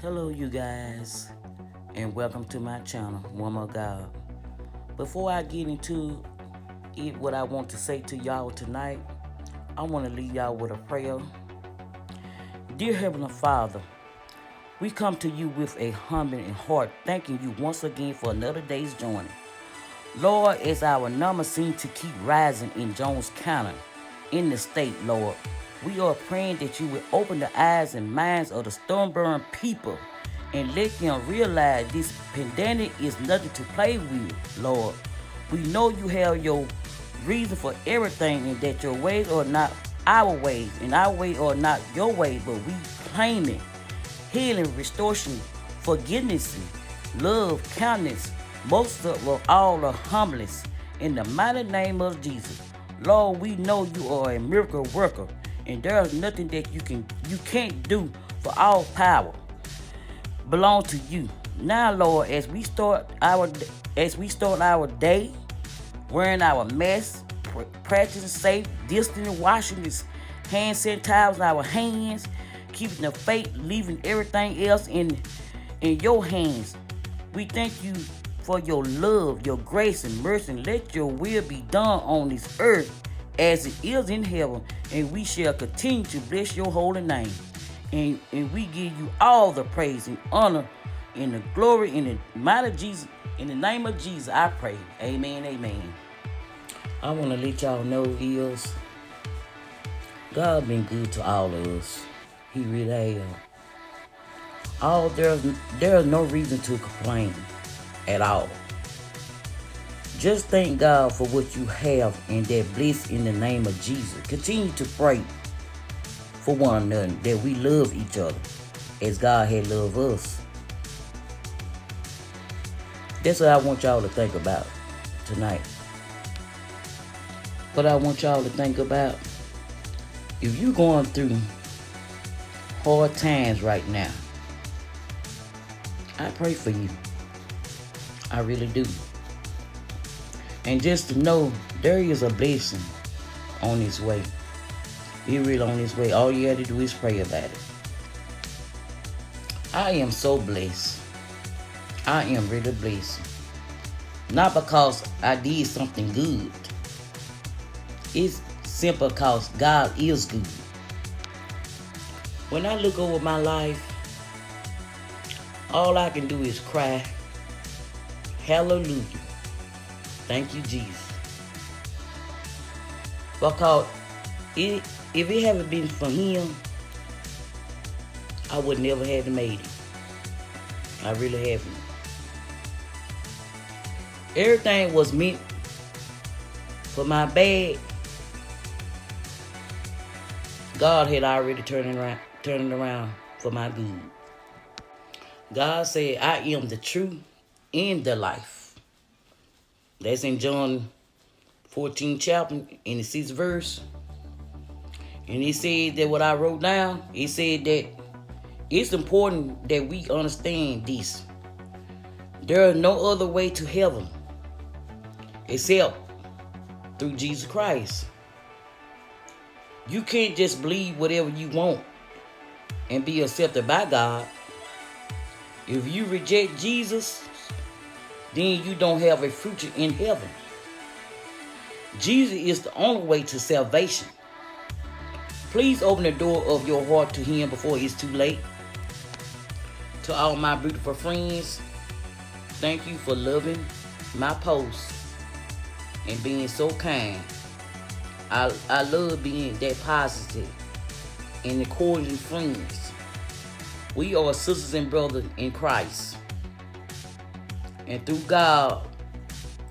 Hello, you guys, and welcome to my channel, Woman of God. Before I get into it, what I want to say to y'all tonight, I want to leave y'all with a prayer. Dear Heavenly Father, we come to you with a humbling heart, thanking you once again for another day's journey. Lord, as our numbers seem to keep rising in Jones County, in the state, Lord, we are praying that you will open the eyes and minds of the storm-burned people and let them realize this pandemic is nothing to play with, Lord. We know you have your reason for everything and that your ways are not our ways and our ways are not your ways, but we claim it. Healing, restoration, forgiveness, love, kindness, most of all the humblest. In the mighty name of Jesus. Lord, we know you are a miracle worker, and there is nothing that you can't do, for all power belong to you. Now, Lord, as we start our day, wearing our mask, practicing safe distance, washing this hand sanitizer in our hands, keeping the faith, leaving everything else in your hands. We thank you for your love, your grace and mercy, and let your will be done on this earth as it is in heaven, and we shall continue to bless your holy name. And we give you all the praise and honor and the glory in the mighty Jesus. In the name of Jesus, I pray. Amen, amen. I want to let y'all know is God been good to all of us. He really has. There's no reason to complain at all. Just thank God for what you have and that bliss in the name of Jesus. Continue to pray for one another, that we love each other as God had loved us. That's what I want y'all to think about tonight. What I want y'all to think about, if you're going through hard times right now, I pray for you. I really do. And just to know there is a blessing on its way. Be real on its way. All you have to do is pray about it. I am so blessed. I am really blessed. Not because I did something good. It's simple because God is good. When I look over my life, all I can do is cry, hallelujah. Thank you, Jesus. Because if it haven't been for him, I would never have made it. I really haven't. Everything was meant for my bad. God had already turned it around for my good. God said, I am the truth and the life. That's in John 14 chapter, in the 6th verse. And he said that what I wrote down, he said that it's important that we understand this. There is no other way to heaven except through Jesus Christ. You can't just believe whatever you want and be accepted by God. If you reject Jesus, then you don't have a future in heaven. Jesus is the only way to salvation. Please open the door of your heart to him before it's too late. To all my beautiful friends, thank you for loving my posts and being so kind. I love being that positive and encouraging friends. We are sisters and brothers in Christ. And through God,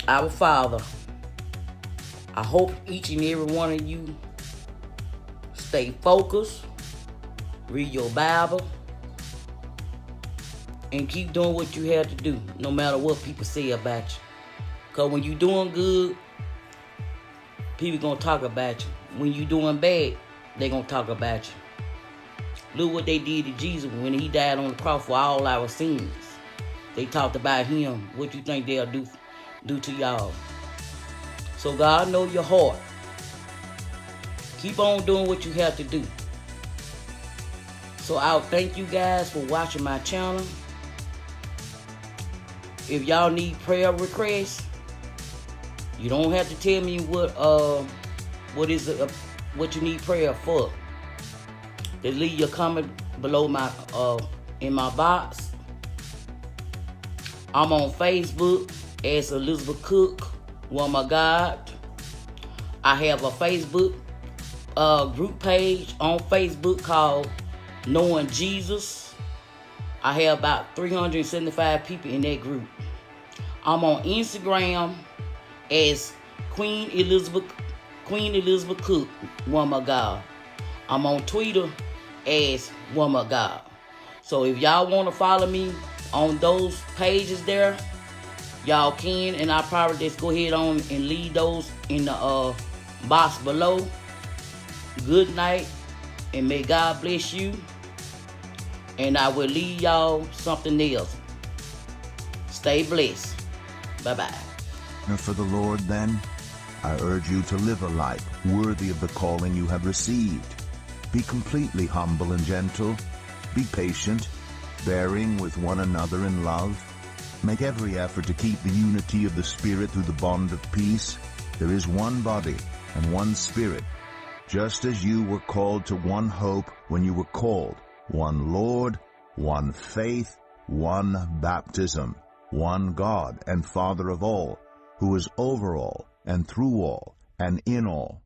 our Father, I hope each and every one of you stay focused, read your Bible, and keep doing what you have to do, no matter what people say about you. Because when you're doing good, people going to talk about you. When you're doing bad, they're going to talk about you. Look what they did to Jesus when he died on the cross for all our sins. They talked about him. What you think they'll do to y'all? So God know your heart. Keep on doing what you have to do. So I'll thank you guys for watching my channel. If y'all need prayer requests, you don't have to tell me what you need prayer for. Just leave your comment below in my box. I'm on Facebook as Elizabeth Cook, Woman of God. I have a Facebook group page on Facebook called Knowing Jesus. I have about 375 people in that group. I'm on Instagram as Queen Elizabeth Cook, Woman of God. I'm on Twitter as Woman of God. So if y'all want to follow me on those pages there, y'all can, and I'll probably just go ahead on and leave those in the box below. Good night, and may God bless you. And I will leave y'all something else. Stay blessed. Bye-bye. And for the Lord, then, I urge you to live a life worthy of the calling you have received. Be completely humble and gentle. Be patient, bearing with one another in love. Make every effort to keep the unity of the Spirit through the bond of peace. There is one body and one Spirit, just as you were called to one hope when you were called, one Lord, one faith, one baptism, one God and Father of all, who is over all and through all and in all.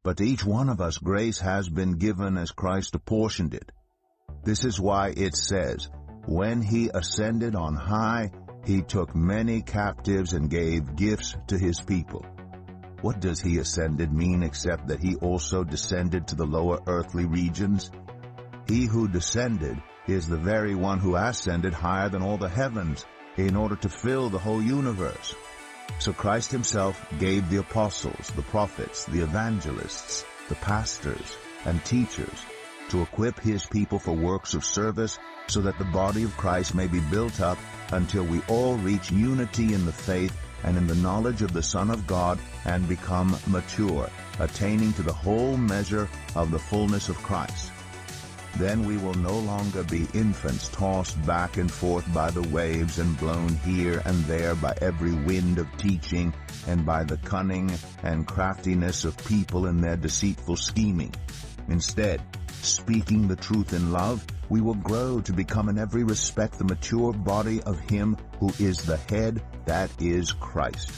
But to each one of us grace has been given as Christ apportioned it. This is why it says, when he ascended on high, he took many captives and gave gifts to his people. What does he ascended mean except that he also descended to the lower earthly regions? He who descended is the very one who ascended higher than all the heavens, in order to fill the whole universe. So Christ himself gave the apostles, the prophets, the evangelists, the pastors, and teachers to equip his people for works of service, so that the body of Christ may be built up until we all reach unity in the faith and in the knowledge of the Son of God, and become mature, attaining to the whole measure of the fullness of Christ. Then we will no longer be infants tossed back and forth by the waves and blown here and there by every wind of teaching and by the cunning and craftiness of people in their deceitful scheming. Instead, speaking the truth in love, we will grow to become in every respect the mature body of him who is the head, that is Christ.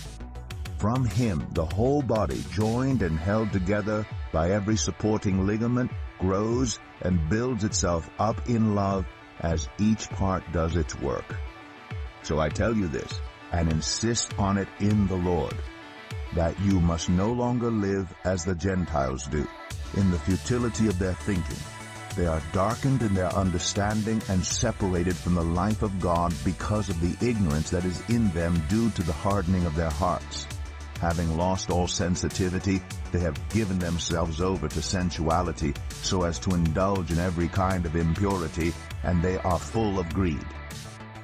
From him the whole body, joined and held together by every supporting ligament, grows and builds itself up in love as each part does its work. So I tell you this, and insist on it in the Lord, that you must no longer live as the Gentiles do, in the futility of their thinking. They are darkened in their understanding and separated from the life of God because of the ignorance that is in them due to the hardening of their hearts. Having lost all sensitivity, they have given themselves over to sensuality so as to indulge in every kind of impurity, and they are full of greed.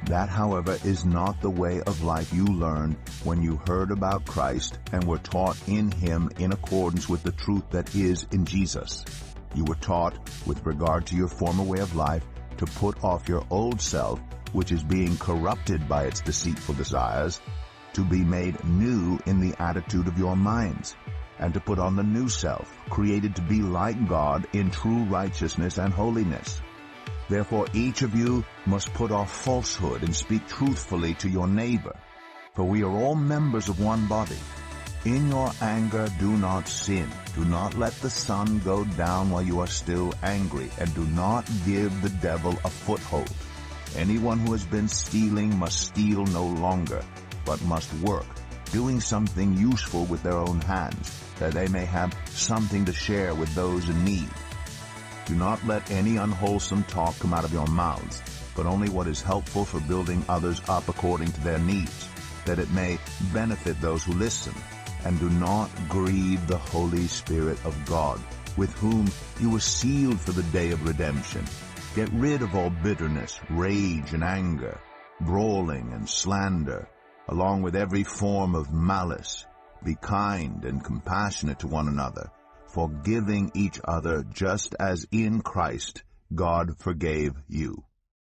That, however, is not the way of life you learned when you heard about Christ and were taught in him in accordance with the truth that is in Jesus. You were taught, with regard to your former way of life, to put off your old self, which is being corrupted by its deceitful desires, to be made new in the attitude of your minds, and to put on the new self, created to be like God in true righteousness and holiness. Therefore each of you must put off falsehood and speak truthfully to your neighbor, for we are all members of one body. In your anger do not sin. Do not let the sun go down while you are still angry, and do not give the devil a foothold. Anyone who has been stealing must steal no longer, but must work, doing something useful with their own hands, that they may have something to share with those in need. Do not let any unwholesome talk come out of your mouths, but only what is helpful for building others up according to their needs, that it may benefit those who listen. And do not grieve the Holy Spirit of God, with whom you were sealed for the day of redemption. Get rid of all bitterness, rage, and anger, brawling and slander, along with every form of malice. Be kind and compassionate to one another, forgiving each other just as in Christ God forgave you.